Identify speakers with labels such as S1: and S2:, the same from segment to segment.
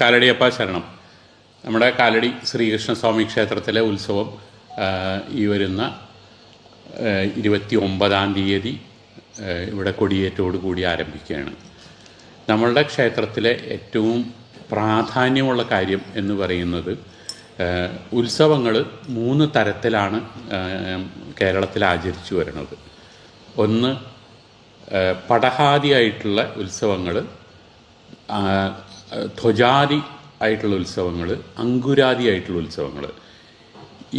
S1: കാലടിയപ്പ ശരണം. നമ്മുടെ കാലടി ശ്രീകൃഷ്ണസ്വാമി ക്ഷേത്രത്തിലെ ഉത്സവം ഈ വരുന്ന 29-ാം തീയതി ഇവിടെ കൊടിയേറ്റോടു കൂടി ആരംഭിക്കുകയാണ്. നമ്മളുടെ ക്ഷേത്രത്തിലെ ഏറ്റവും പ്രാധാന്യമുള്ള കാര്യം എന്ന് പറയുന്നത് ഉത്സവങ്ങൾ 3 തരത്തിലാണ് കേരളത്തിൽ ആചരിച്ചു വരുന്നത്. ഒന്ന് പടഹാദിയായിട്ടുള്ള ഉത്സവങ്ങൾ, ധ്വജാദി ആയിട്ടുള്ള ഉത്സവങ്ങൾ, അങ്കുരാദി ആയിട്ടുള്ള ഉത്സവങ്ങൾ.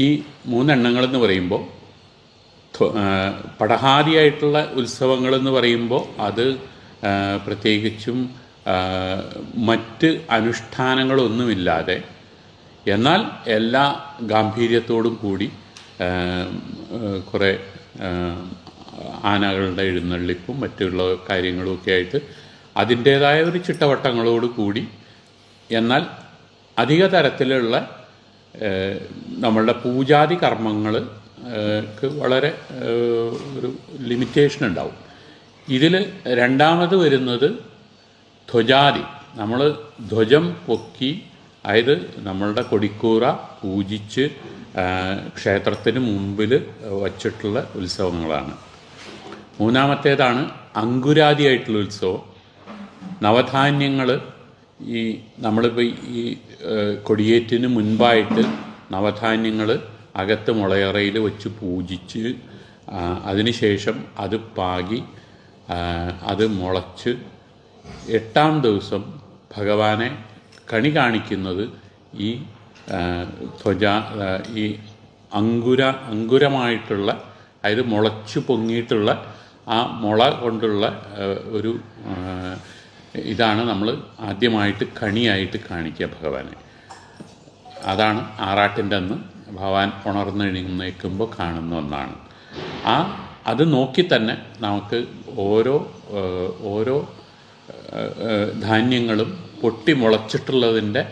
S1: ഈ 3 എണ്ണങ്ങളെന്ന് പറയുമ്പോൾ പടഹാദിയായിട്ടുള്ള ഉത്സവങ്ങളെന്ന് പറയുമ്പോൾ അത് പ്രത്യേകിച്ചും മറ്റ് അനുഷ്ഠാനങ്ങളൊന്നുമില്ലാതെ എന്നാൽ എല്ലാ ഗാംഭീര്യത്തോടും കൂടി കുറേ ആനകളുടെ എഴുന്നള്ളിപ്പും മറ്റുള്ള കാര്യങ്ങളുമൊക്കെ ആയിട്ട് അതിൻ്റേതായ ഒരു ചിട്ടവട്ടങ്ങളോട് കൂടി, എന്നാൽ അധിക തരത്തിലുള്ള നമ്മളുടെ പൂജാതി കർമ്മങ്ങൾക്ക് വളരെ ഒരു ലിമിറ്റേഷൻ ഉണ്ടാവും. ഇതിൽ രണ്ടാമത് വരുന്നത് ധ്വജാതി. നമ്മൾ ധ്വജം പൊക്കി, അതായത് നമ്മളുടെ കൊടിക്കൂറ പൂജിച്ച് ക്ഷേത്രത്തിന് മുമ്പിൽ വച്ചിട്ടുള്ള ഉത്സവങ്ങളാണ്. മൂന്നാമത്തേതാണ് അങ്കുരാദിയായിട്ടുള്ള ഉത്സവം. നവധാന്യങ്ങൾ ഈ നമ്മളിപ്പോൾ ഈ കൊടിയേറ്റിന് മുൻപായിട്ട് നവധാന്യങ്ങൾ അകത്ത് മുളയറയിൽ വെച്ച് പൂജിച്ച് അതിനുശേഷം അത് പാകി അത് മുളച്ച് 8-ാം ദിവസം ഭഗവാനെ കണി കാണിക്കുന്നത് ഈ ഈ അങ്കുരമായിട്ടുള്ള, അതായത് മുളച്ചു പൊങ്ങിയിട്ടുള്ള ആ മുള കൊണ്ടുള്ള ഒരു ഇതാണ് നമ്മൾ ആദ്യമായിട്ട് കണിയായിട്ട് കാണിക്കുക ഭഗവാനെ. അതാണ് ആറാട്ടിൻ്റെ അന്ന് ഭഗവാൻ ഉണർന്നെഴുന്നേൽക്കുമ്പോൾ കാണുന്ന ഒന്നാണ്. അത് നോക്കി തന്നെ നമുക്ക് ഓരോ ധാന്യങ്ങളും പൊട്ടി മുളച്ചിട്ടുള്ളതിൻ്റെ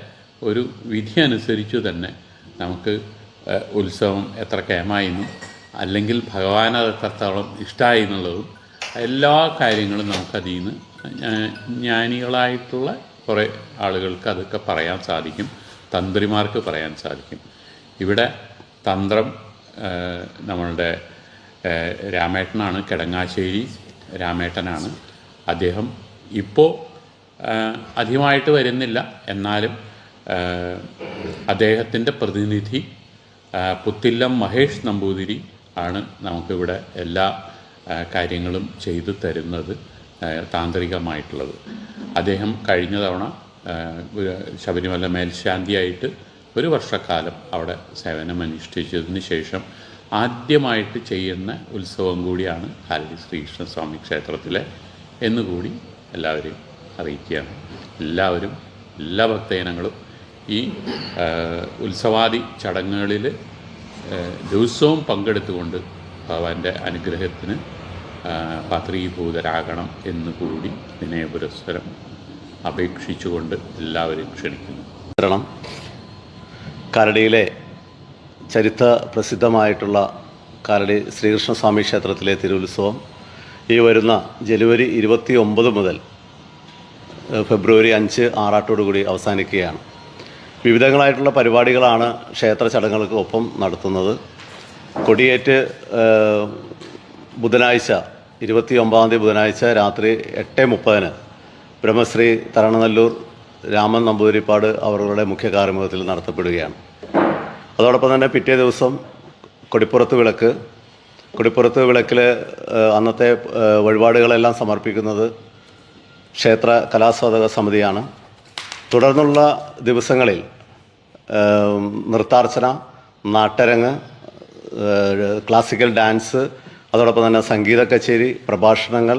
S1: ഒരു വിധി അനുസരിച്ച് തന്നെ നമുക്ക് ഉത്സവം എത്ര കേമായെന്നും അല്ലെങ്കിൽ ഭഗവാൻ അത് എത്രത്തോളം ഇഷ്ടമായി എന്നുള്ളതും എല്ലാ കാര്യങ്ങളും നമുക്കതിൽ നിന്ന് ജ്ഞാനികളായിട്ടുള്ള കുറേ ആളുകൾക്ക് അതൊക്കെ പറയാൻ സാധിക്കും, തന്ത്രിമാർക്ക് പറയാൻ സാധിക്കും. ഇവിടെ തന്ത്രം നമ്മളുടെ രാമേട്ടനാണ്, കിടങ്ങാശ്ശേരി രാമേട്ടനാണ്. അദ്ദേഹം ഇപ്പോൾ അധികമായിട്ട് വരുന്നില്ല, എന്നാലും അദ്ദേഹത്തിൻ്റെ പ്രതിനിധി പുത്തില്ലം മഹേഷ് നമ്പൂതിരി ആണ് നമുക്കിവിടെ എല്ലാ കാര്യങ്ങളും ചെയ്തു തരുന്നത്, താന്ത്രികമായിട്ടുള്ളത്. അദ്ദേഹം കഴിഞ്ഞ തവണ ശബരിമല മേൽശാന്തിയായിട്ട് 1 വർഷക്കാലം അവിടെ സേവനമനുഷ്ഠിച്ചതിന് ശേഷം ആദ്യമായിട്ട് ചെയ്യുന്ന ഉത്സവം കൂടിയാണ് കാലടി ശ്രീകൃഷ്ണസ്വാമി ക്ഷേത്രത്തിലെ എന്നുകൂടി എല്ലാവരെയും അറിയിക്കുകയാണ്. എല്ലാവരും, എല്ലാ ഭക്തജനങ്ങളും ഈ ഉത്സവാദി ചടങ്ങുകളിൽ ദിവസവും പങ്കെടുത്തുകൊണ്ട് ഭഗവാന്റെ അനുഗ്രഹത്തിന് പാത്രീഭൂതരാകണം എന്നുകൂടി വിനയപുരസ്സരം അപേക്ഷിച്ചുകൊണ്ട് എല്ലാവരെയും ക്ഷണിക്കുന്നു.
S2: കാലടിയിലെ ചരിത്ര പ്രസിദ്ധമായിട്ടുള്ള കാലടി ശ്രീകൃഷ്ണസ്വാമി ക്ഷേത്രത്തിലെ തിരുവുത്സവം ഈ വരുന്ന ജനുവരി 29 മുതൽ ഫെബ്രുവരി 5 ആറാട്ടോടുകൂടി അവസാനിക്കുകയാണ്. വിവിധങ്ങളായിട്ടുള്ള പരിപാടികളാണ് ക്ഷേത്ര ചടങ്ങുകൾക്ക് ഒപ്പം നടത്തുന്നത്. കൊടിയേറ്റ് ബുധനാഴ്ച 29-ാം തീയതി ബുധനാഴ്ച രാത്രി 8:30 ബ്രഹ്മശ്രീ തരണനല്ലൂർ രാമൻ നമ്പൂതിരിപ്പാട് അവരുടെ മുഖ്യ കാർമ്മികത്തിൽ നടത്തപ്പെടുകയാണ്. അതോടൊപ്പം തന്നെ പിറ്റേ ദിവസം കൊടിപ്പുറത്ത് വിളക്കിൽ അന്നത്തെ വഴിപാടുകളെല്ലാം സമർപ്പിക്കുന്നത് ക്ഷേത്ര കലാസ്വാദക സമിതിയാണ്. തുടർന്നുള്ള ദിവസങ്ങളിൽ നൃത്താർച്ചന, നാട്ടരങ്ങ്, ക്ലാസിക്കൽ ഡാൻസ്, അതോടൊപ്പം തന്നെ സംഗീത കച്ചേരി, പ്രഭാഷണങ്ങൾ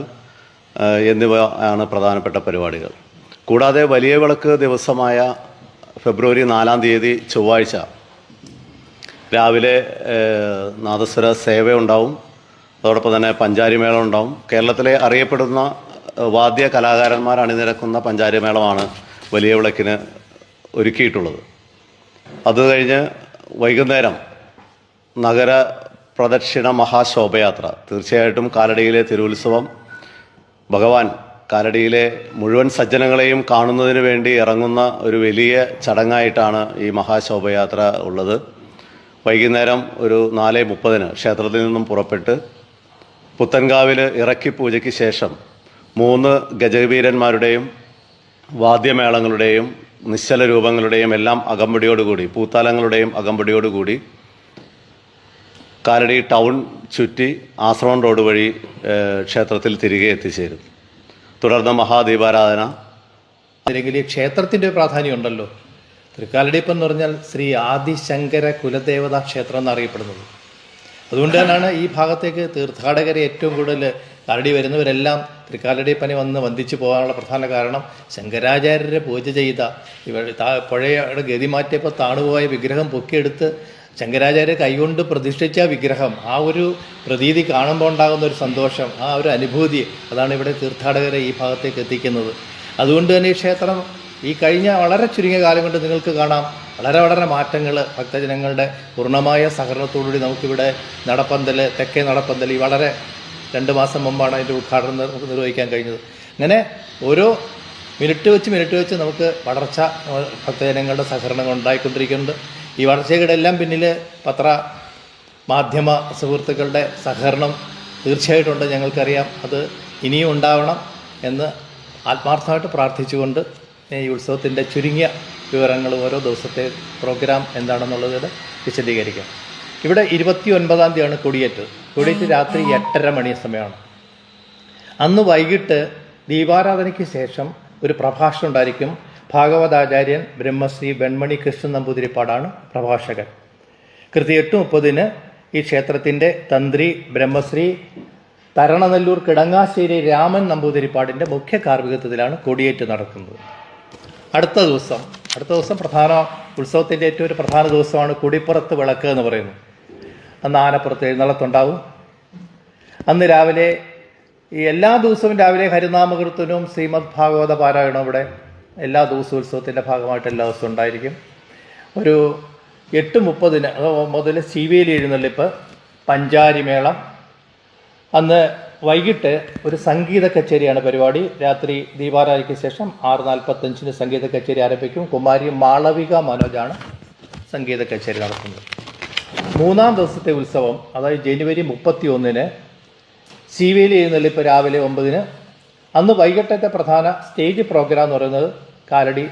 S2: എന്നിവ ആണ് പ്രധാനപ്പെട്ട പരിപാടികൾ. കൂടാതെ വലിയ വിളക്ക് ദിവസമായ ഫെബ്രുവരി 4-ാം തീയതി ചൊവ്വാഴ്ച രാവിലെ നാദസ്വര സേവ ഉണ്ടാവും. അതോടൊപ്പം തന്നെ പഞ്ചാരിമേളം ഉണ്ടാവും. കേരളത്തിലെ അറിയപ്പെടുന്ന വാദ്യ കലാകാരന്മാർ അണിനിരക്കുന്ന പഞ്ചാരിമേളമാണ് വലിയ വിളക്കിന് ഒരുക്കിയിട്ടുള്ളത്. അത് കഴിഞ്ഞ് വൈകുന്നേരം നഗര പ്രദക്ഷിണ മഹാശോഭയാത്ര. തീർച്ചയായിട്ടും കാലടിയിലെ തിരുവുത്സവം ഭഗവാൻ കാലടിയിലെ മുഴുവൻ സജ്ജനങ്ങളെയും കാണുന്നതിന് വേണ്ടി ഇറങ്ങുന്ന ഒരു വലിയ ചടങ്ങായിട്ടാണ് ഈ മഹാശോഭയാത്ര ഉള്ളത്. വൈകുന്നേരം ഒരു 4:30 ക്ഷേത്രത്തിൽ നിന്നും പുറപ്പെട്ട് പുത്തൻകാവിൽ ഇറക്കി പൂജയ്ക്ക് ശേഷം 3 ഗജവീരന്മാരുടെയും വാദ്യമേളങ്ങളുടെയും നിശ്ചല രൂപങ്ങളുടെയും എല്ലാം അകമ്പടിയോടുകൂടി, പൂത്താലങ്ങളുടെയും അകമ്പടിയോടുകൂടി കാലടി ടൗൺ ചുറ്റി ആശ്രമം റോഡ് വഴി ക്ഷേത്രത്തിൽ തിരികെ എത്തിച്ചേരും. തുടർന്ന് മഹാദീപാരാധന.
S3: അല്ലെങ്കിൽ ഈ ക്ഷേത്രത്തിൻ്റെ പ്രാധാന്യം ഉണ്ടല്ലോ. തൃക്കാലടിയപ്പം എന്ന് പറഞ്ഞാൽ ശ്രീ ആദിശങ്കര കുലദേവതാ ക്ഷേത്രം എന്നറിയപ്പെടുന്നത്. അതുകൊണ്ട് തന്നെയാണ് ഈ ഭാഗത്തേക്ക് തീർത്ഥാടകരെ ഏറ്റവും കൂടുതൽ കാലടി വരുന്നവരെല്ലാം തൃക്കാലടിയപ്പനെ വന്ന് വന്ദിച്ചു പോകാനുള്ള പ്രധാന കാരണം ശങ്കരാചാര്യരെ പൂജ ചെയ്ത പുഴയുടെ ഗതി മാറ്റിയപ്പോൾ താണുപോയ വിഗ്രഹം പൊക്കിയെടുത്ത് ശങ്കരാചാര്യ കൈകൊണ്ട് പ്രതിഷ്ഠിച്ച വിഗ്രഹം, ആ ഒരു പ്രതീതി കാണുമ്പോൾ ഉണ്ടാകുന്ന ഒരു സന്തോഷം, ആ ഒരു അനുഭൂതി, അതാണ് ഇവിടെ തീർത്ഥാടകരെ ഈ ഭാഗത്തേക്ക് എത്തിക്കുന്നത്. അതുകൊണ്ട് തന്നെ ഈ ക്ഷേത്രം ഈ കഴിഞ്ഞ വളരെ ചുരുങ്ങിയ കാലം കൊണ്ട് നിങ്ങൾക്ക് കാണാം വളരെ മാറ്റങ്ങൾ. ഭക്തജനങ്ങളുടെ പൂർണ്ണമായ സഹകരണത്തോടുകൂടി നമുക്കിവിടെ നടപ്പന്തൽ, തെക്കേ നടപ്പന്തൽ ഈ വളരെ 2 മാസം മുമ്പാണ് അതിൻ്റെ ഉദ്ഘാടനം നിർവഹിക്കാൻ കഴിഞ്ഞത്. അങ്ങനെ ഓരോ മിനിറ്റ് വെച്ച് നമുക്ക് വളർച്ച ഭക്തജനങ്ങളുടെ സഹകരണങ്ങൾ ഉണ്ടായിക്കൊണ്ടിരിക്കുന്നുണ്ട്. ഈ വളർച്ചയുടെ എല്ലാം പിന്നിൽ മാധ്യമ സുഹൃത്തുക്കളുടെ സഹകരണം തീർച്ചയായിട്ടും ഞങ്ങൾക്കറിയാം. അത് ഇനിയും ഉണ്ടാവണം എന്ന് ആത്മാർത്ഥമായിട്ട് പ്രാർത്ഥിച്ചുകൊണ്ട് ഈ ഉത്സവത്തിൻ്റെ ചുരുങ്ങിയ വിവരങ്ങൾ, ഓരോ ദിവസത്തെ പ്രോഗ്രാം എന്താണെന്നുള്ളത് വിശദീകരിക്കാം. ഇവിടെ 29-ാം തീയതിയാണ് കൊടിയേറ്റ്. കൊടിയേറ്റ് രാത്രി 8:30 മണി സമയമാണ്. അന്ന് വൈകിട്ട് ദീപാരാധനയ്ക്ക് ശേഷം ഒരു പ്രഭാഷണം ഉണ്ടായിരിക്കും. ഭാഗവതാചാര്യൻ ബ്രഹ്മശ്രീ വെൺമണി കൃഷ്ണൻ നമ്പൂതിരിപ്പാടാണ് പ്രഭാഷകൻ. കൃത്യം 8:30 ഈ ക്ഷേത്രത്തിൻ്റെ തന്ത്രി ബ്രഹ്മശ്രീ തരണനെല്ലൂർ കിടങ്ങാശ്ശേരി രാമൻ നമ്പൂതിരിപ്പാടിൻ്റെ മുഖ്യ കാർമ്മികത്വത്തിലാണ് കൊടിയേറ്റ് നടക്കുന്നത്. അടുത്ത ദിവസം പ്രധാന ഉത്സവത്തിൻ്റെ ഏറ്റവും ഒരു പ്രധാന ദിവസമാണ് കൊടിപ്പുറത്ത് വിളക്ക് എന്ന് പറയുന്നത്. അന്ന് ആനപ്പുറത്ത് എഴുന്നള്ളത്തുണ്ടാവും. അന്ന് രാവിലെ ഈ എല്ലാ ദിവസവും രാവിലെ ഹരിനാമകീർത്തനവും ശ്രീമദ് ഭാഗവത പാരായണവും ഇവിടെ എല്ലാ ദിവസവും ഉത്സവത്തിൻ്റെ ഭാഗമായിട്ട് എല്ലാ ദിവസവും ഉണ്ടായിരിക്കും. ഒരു 8:30 മുതൽ ശീവേലി എഴുന്നള്ളിപ്പ്, പഞ്ചാരിമേളം. അന്ന് വൈകിട്ട് ഒരു സംഗീത കച്ചേരിയാണ് പരിപാടി. രാത്രി ദീപാരാധനയ്ക്ക് ശേഷം 6:45 സംഗീത കച്ചേരി ആരംഭിക്കും. കുമാരി മാളവിക മനോജാണ് സംഗീത കച്ചേരി നടത്തുന്നത്. 3-ാം ദിവസത്തെ ഉത്സവം, അതായത് ജനുവരി 31 ശീവേലി എഴുന്നള്ളിപ്പ് രാവിലെ 9. അന്ന് വൈകിട്ടത്തെ പ്രധാന സ്റ്റേജ് പ്രോഗ്രാം എന്ന് പറയുന്നത് കാലടി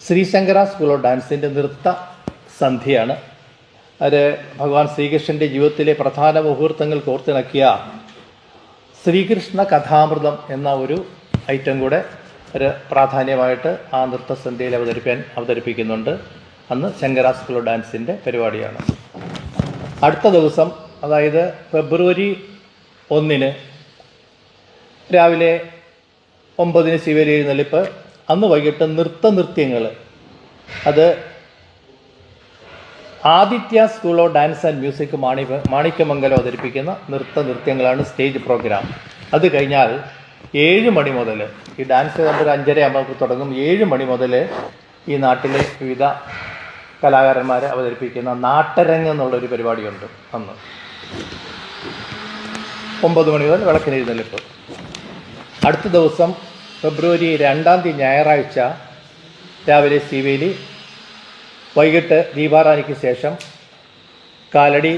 S3: ശ്രീശങ്കര സ്കൂൾ ഓഫ് ഡാൻസിൻ്റെ നൃത്ത സന്ധ്യയാണ്. അത് ഭഗവാൻ ശ്രീകൃഷ്ണൻ്റെ ജീവിതത്തിലെ പ്രധാന മുഹൂർത്തങ്ങൾ കോർത്തിണക്കിയ ശ്രീകൃഷ്ണ കഥാമൃതം എന്ന ഒരു ഐറ്റം കൂടെ ഒരു പ്രാധാന്യമായിട്ട് ആ നൃത്തസന്ധ്യയിൽ അവതരിപ്പിക്കുന്നുണ്ട്. അന്ന് ശങ്കര സ്കൂൾ ഓഫ് ഡാൻസിൻ്റെ പരിപാടിയാണ്. അടുത്ത ദിവസം, അതായത് ഫെബ്രുവരി 1 രാവിലെ 9 ശിവേലി എഴുന്നള്ളിപ്പ്. അന്ന് വൈകിട്ട് നൃത്യങ്ങൾ, അത് Aditya school of dance and music Manikyamangalam അവതരിപ്പിക്കുന്ന നൃത്യങ്ങളാണ് സ്റ്റേജ് പ്രോഗ്രാം. അത് കഴിഞ്ഞാൽ 7 മണി മുതൽ ഈ ഡാൻസ് കണ്ടൊരു 5:30 തുടങ്ങും. 7 മണി മുതൽ ഈ നാട്ടിലെ വിവിധ കലാകാരന്മാർ അവതരിപ്പിക്കുന്ന നാട്ടരങ്ങ് എന്നുള്ളൊരു പരിപാടിയുണ്ട്. അന്ന് 9 മണി മുതൽ വിളക്കിന് എഴുന്നള്ളിപ്പ്. അടുത്ത ദിവസം ഫെബ്രുവരി 2-ാം തീയതി ഞായറാഴ്ച രാവിലെ ശീവേലി, വൈകിട്ട് ദീപാരാധനയ്ക്ക് ശേഷം കാലടി